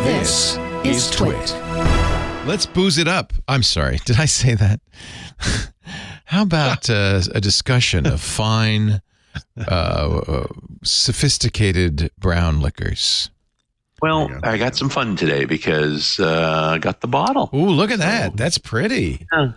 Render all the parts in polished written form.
This is TWiT. Let's booze it up. I'm sorry. Did I say that? How about a discussion of fine, sophisticated brown liquors? Well, I got some fun today because I got the bottle. Ooh, look at that. That's pretty. Yeah.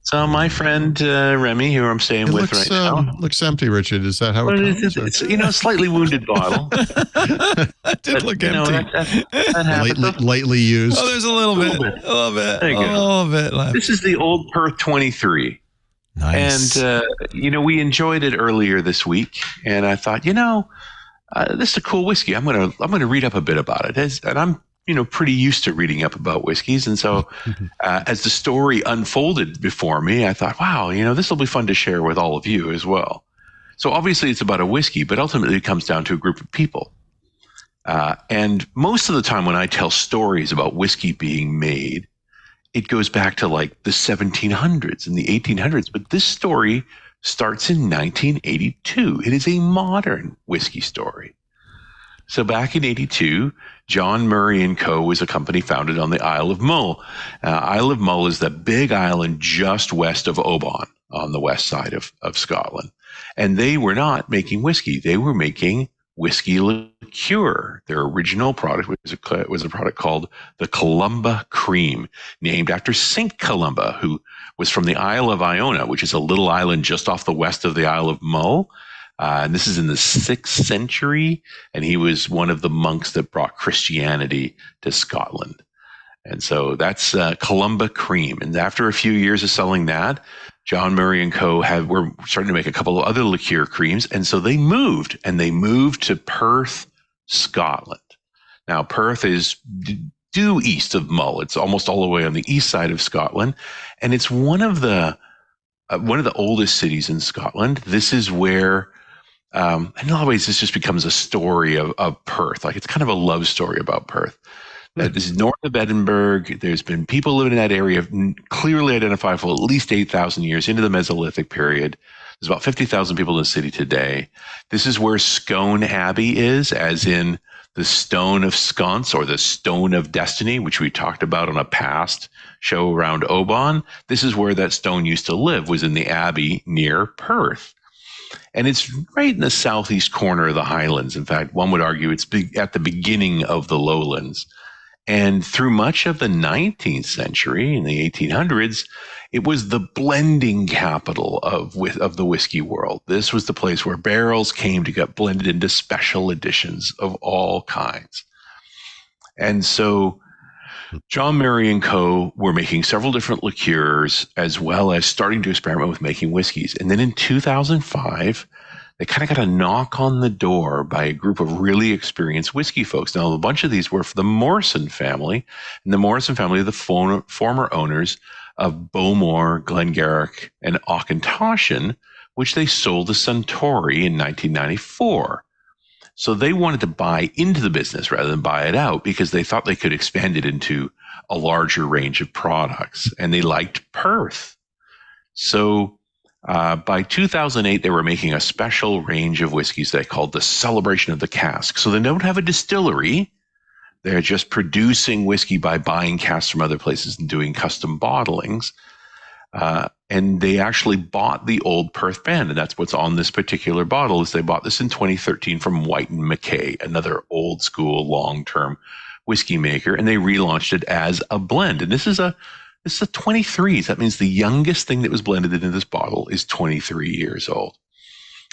So my friend Remy, who I'm staying with right now. Looks empty, Richard. Is that how it comes? It's a slightly wounded bottle. That did look empty. That happens. Lightly used. Oh, there's a little bit. There you go. A little bit left. This is the Old Perth 23. Nice. And, we enjoyed it earlier this week. And I thought, this is a cool whiskey. I'm gonna read up a bit about it. And I'm pretty used to reading up about whiskeys. And so as the story unfolded before me, I thought, wow, this will be fun to share with all of you as well. So obviously it's about a whiskey, but ultimately it comes down to a group of people. And most of the time when I tell stories about whiskey being made, it goes back to like the 1700s and the 1800s. But this story starts in 1982. It is a modern whiskey story. So back in 82, John Murray & Co. was a company founded on the Isle of Mull. Isle of Mull is the big island just west of Oban on the west side of Scotland. And they were not making whiskey. They were making whiskey liqueur. Their original product was a product called the Columba Cream, named after St. Columba, who was from the Isle of Iona, which is a little island just off the west of the Isle of Mull. And this is in the 6th century, and he was one of the monks that brought Christianity to Scotland. And so that's Columba Cream. And after a few years of selling that, John Murray & Co. were starting to make a couple of other liqueur creams, and so they moved to Perth, Scotland. Now, Perth is due east of Mull. It's almost all the way on the east side of Scotland, and it's one of the oldest cities in Scotland. This is where in a lot of ways, this just becomes a story of Perth. Like it's kind of a love story about Perth. This is north of Edinburgh. There's been people living in that area clearly identified for at least 8,000 years into the Mesolithic period. There's about 50,000 people in the city today. This is where Scone Abbey is, as in the Stone of Sconce or the Stone of Destiny, which we talked about on a past show around Oban. This is where that stone used to live, was in the Abbey near Perth. And it's right in the southeast corner of the Highlands. In fact, one would argue it's at the beginning of the lowlands. And through much of the 19th century, in the 1800s, it was the blending capital of the whiskey world. This was the place where barrels came to get blended into special editions of all kinds. And so John Murray & Co. were making several different liqueurs, as well as starting to experiment with making whiskeys. And then in 2005, they kind of got a knock on the door by a group of really experienced whiskey folks. Now, a bunch of these were for the Morrison family, and the Morrison family are the former owners of Bowmore, Glengarrick, and Auchentoshan, which they sold to Suntory in 1994. So they wanted to buy into the business rather than buy it out because they thought they could expand it into a larger range of products, and they liked Perth. So by 2008, they were making a special range of whiskeys they called the Celebration of the Cask. So they don't have a distillery. They're just producing whiskey by buying casks from other places and doing custom bottlings. And they actually bought the Old Perth brand, and that's what's on this particular bottle. Is they bought this in 2013 from White & Mackay, another old school long-term whiskey maker, and they relaunched it as a blend. And this is a 23s. That means the youngest thing that was blended into this bottle is 23 years old.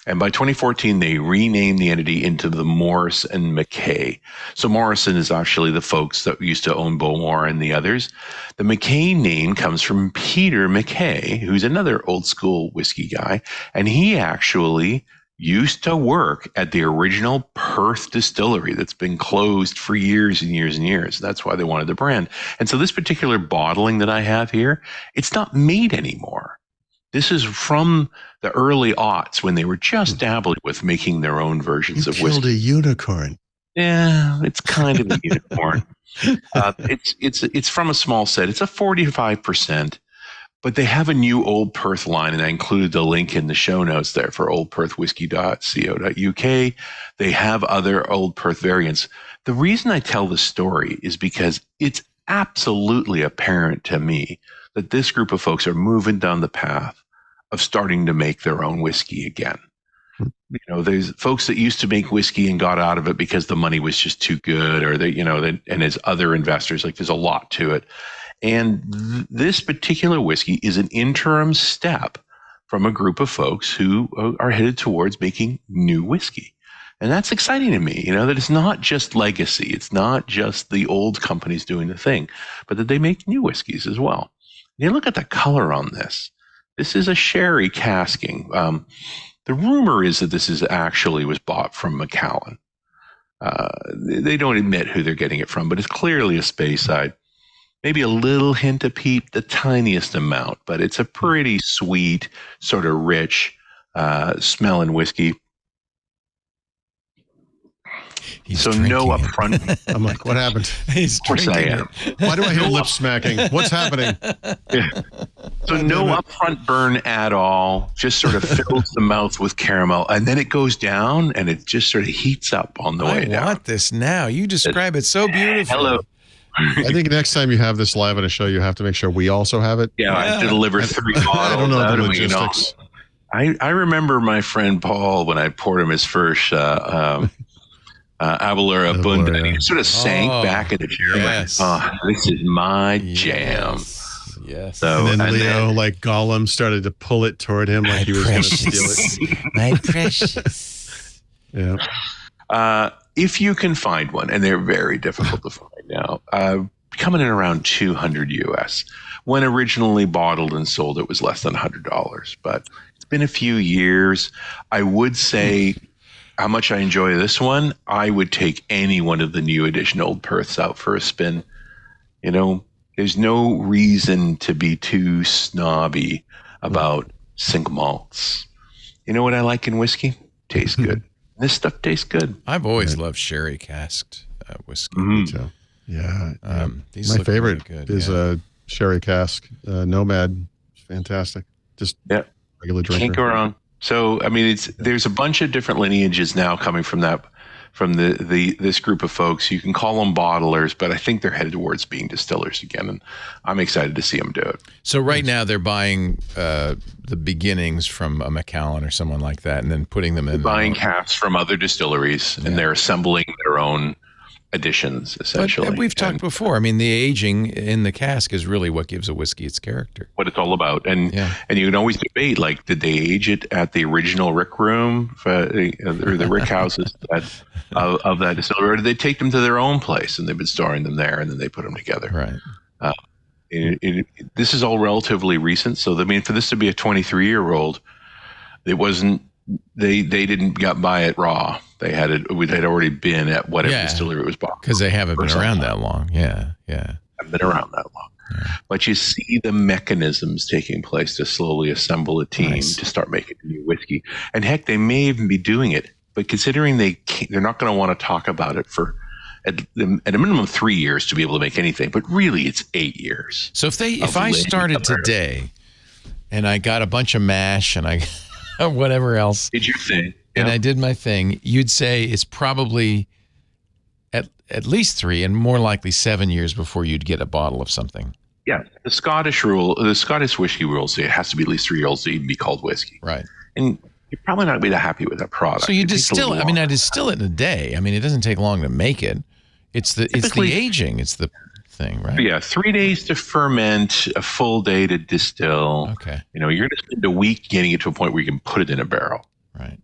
And by 2014, they renamed the entity into the Morrison Mackay. So Morrison is actually the folks that used to own Bowmore and the others. The Mackay name comes from Peter Mackay, who's another old school whiskey guy. And he actually used to work at the original Perth distillery that's been closed for years and years and years. That's why they wanted the brand. And so this particular bottling that I have here, it's not made anymore. This is from the early aughts when they were just dabbling with making their own versions of whiskey. You killed a unicorn. Yeah, it's kind of a unicorn. It's from a small set. It's a 45%, but they have a new Old Perth line, and I included the link in the show notes there for oldperthwhiskey.co.uk. They have other Old Perth variants. the reason I tell the story is because it's absolutely apparent to me that this group of folks are moving down the path of starting to make their own whiskey again. You know, there's folks that used to make whiskey and got out of it because the money was just too good, or they, you know, and as other investors, like there's a lot to it. And this particular whiskey is an interim step from a group of folks who are headed towards making new whiskey. And that's exciting to me, you know, that it's not just legacy. It's not just the old companies doing the thing, but that they make new whiskeys as well. And you look at the color on this. This is a sherry casking. The rumor is that this is actually was bought from Macallan. They don't admit who they're getting it from, but it's clearly a Speyside. Maybe a little hint of peat, the tiniest amount, but it's a pretty sweet, sort of rich smelling whiskey. He's so drinking no it. upfront. I'm like, what happened? He's Of course I drinking am. Why do I hear lip smacking? What's happening? Yeah. So no upfront burn at all. Just sort of fills the mouth with caramel, and then it goes down, and it just sort of heats up on the way I down. want this now. You describe it so beautifully. Hello. I think next time you have this live at a show, you have to make sure we also have it. Yeah, I have to deliver 3 bottles. I don't know out the of it, you know. logistics. I remember my friend Paul when I poured him his first Avalora Bunda, and he sort of sank back in the chair. yes. Like, oh, this is my jam. Yes. So, And then and Leo, like Gollum, started to pull it toward him like he was going to steal it. My precious. Yeah. If you can find one, and they're very difficult to find now, coming in around $200 US. When originally bottled and sold, it was less than $100. But it's been a few years. I would say how much I enjoy this one. I would take any one of the new edition Old Perths out for a spin. You know, there's no reason to be too snobby about single malts. You know what I like in whiskey? Tastes good. This stuff tastes good. I've always loved sherry casked whiskey. So, yeah. These My look favorite really good, is a sherry cask, Nomad. It's fantastic. Just regular drinker. Can't go wrong. So, I mean, there's a bunch of different lineages now coming from this group of folks. You can call them bottlers, but I think they're headed towards being distillers again, and I'm excited to see them do it. So right now they're buying the beginnings from a Macallan or someone like that, and then putting them in. Buying casks from other distilleries, and they're assembling their own additions, essentially. But we've talked before. I mean, the aging in the cask is really what gives a whiskey its character. What it's all about. And you can always debate, like, did they age it at the original Rick room or the Rick houses of that distillery, or did they take them to their own place and they've been storing them there and then they put them together? Right. This is all relatively recent. So, I mean, for this to be a 23-year-old, it wasn't, they didn't buy it raw. They had it had already been at whatever distillery it was bought. Because they haven't been around that long. Yeah. Haven't been around that long. Yeah. But you see the mechanisms taking place to slowly assemble a team to start making new whiskey. And heck, they may even be doing it. But considering they're not going to want to talk about it for at a minimum 3 years to be able to make anything. But really, it's 8 years. So if I started today and I got a bunch of mash and I whatever else. Did your thing. And I did my thing. You'd say it's probably at least 3 and more likely 7 years before you'd get a bottle of something. Yeah. The Scottish whiskey rule say it has to be at least 3 years old to even be called whiskey. Right. And you're probably not going to be that happy with that product. So you distill it. I mean, I distill it in a day. I mean, it doesn't take long to make it. It's the aging. It's the thing, right? Yeah. 3 days to ferment, a full day to distill. Okay. You know, you're going to spend a week getting it to a point where you can put it in a barrel. Right.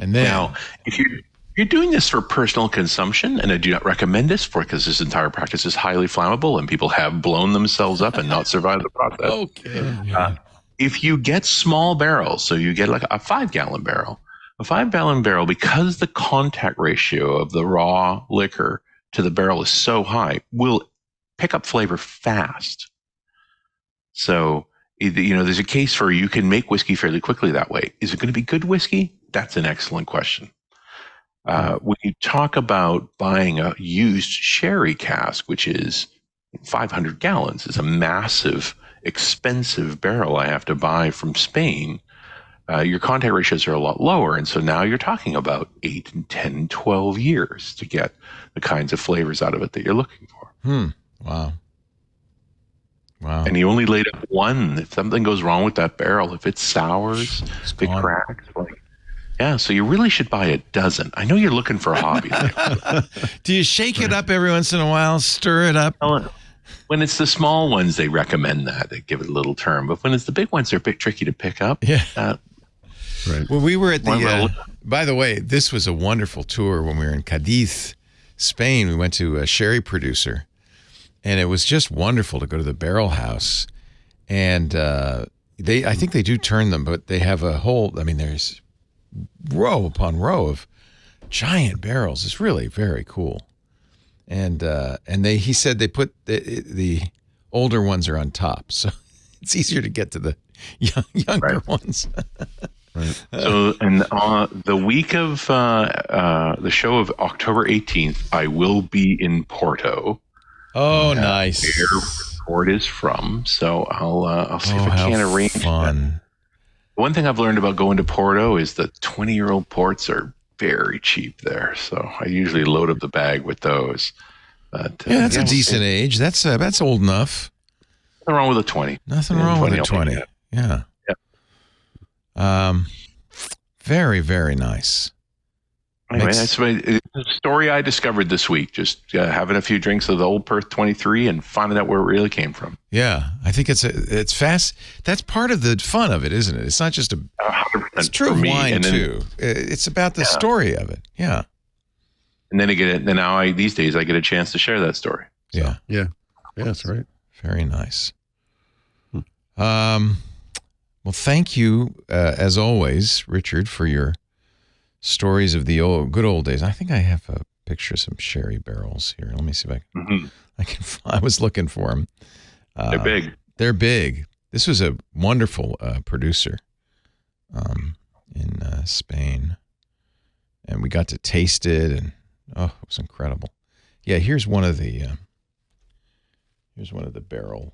And then now, if you're doing this for personal consumption, and I do not recommend this because this entire practice is highly flammable and people have blown themselves up and not survived the process. Okay. If you get small barrels, so you get like a 5-gallon barrel, because the contact ratio of the raw liquor to the barrel is so high, will pick up flavor fast. So, you know, there's a case for you can make whiskey fairly quickly that way. Is it going to be good whiskey? That's an excellent question. When you talk about buying a used sherry cask, which is 500 gallons, is a massive, expensive barrel I have to buy from Spain. your contact ratios are a lot lower. And so now you're talking about 8 and 10, 12 years to get the kinds of flavors out of it that you're looking for. Wow. And you only laid up one. If something goes wrong with that barrel, if it sours, if it cracks, so you really should buy a dozen. I know you're looking for a hobby. Do you shake it up every once in a while, stir it up? When it's the small ones, they recommend that. They give it a little term. But when it's the big ones, they're a bit tricky to pick up. Yeah. Right. Well, we were at the, by the way, this was a wonderful tour when we were in Cadiz, Spain. We went to a sherry producer, and it was just wonderful to go to the barrel house. And I think they do turn them, but they have a whole, there's row upon row of giant barrels. It's really very cool. And he said they put the older ones are on top, so it's easier to get to the younger ones. Right. So, and the week of the show of October 18th, I will be in Porto. Oh, nice. Where Report is from. So I'll see if I can arrange that. One thing I've learned about going to Porto is that 20-year-old ports are very cheap there. So I usually load up the bag with those. But, that's a decent age. That's old enough. Nothing wrong with a 20. Nothing wrong with a 20. Yeah. Very, very nice. Anyway, that's a story I discovered this week. Just having a few drinks of the old Perth 23 and finding out where it really came from. Yeah, I think it's fast. That's part of the fun of it, isn't it? It's not just 100% it's true of wine too. It's about the story of it. Yeah. And then now these days I get a chance to share that story. So. Yeah, that's right. Very nice. Well, thank you as always, Richard, for your stories of the good old days. I think I have a picture of some sherry barrels here. Let me see if I can. I was looking for them. They're big. They're big. This was a wonderful producer in Spain, and we got to taste it, and it was incredible. Yeah, here's one of the barrel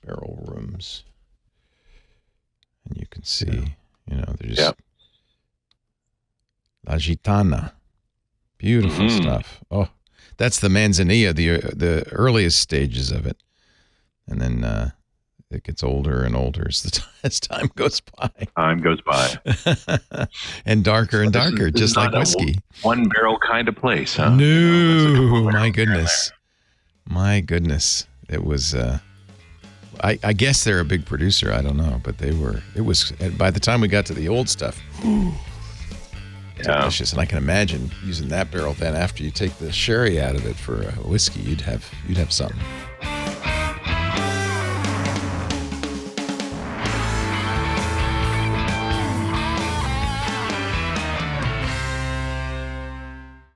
rooms, and you can see, they're just La Gitana, beautiful stuff. Oh, that's the Manzanilla, the earliest stages of it, and then it gets older and older as time goes by. And darker and darker, just like whiskey. One barrel kind of place, huh? No, my goodness. It was. I guess they're a big producer. I don't know, but it was. By the time we got to the old stuff. Delicious, and I can imagine using that barrel. Then after you take the sherry out of it for a whiskey, you'd have something.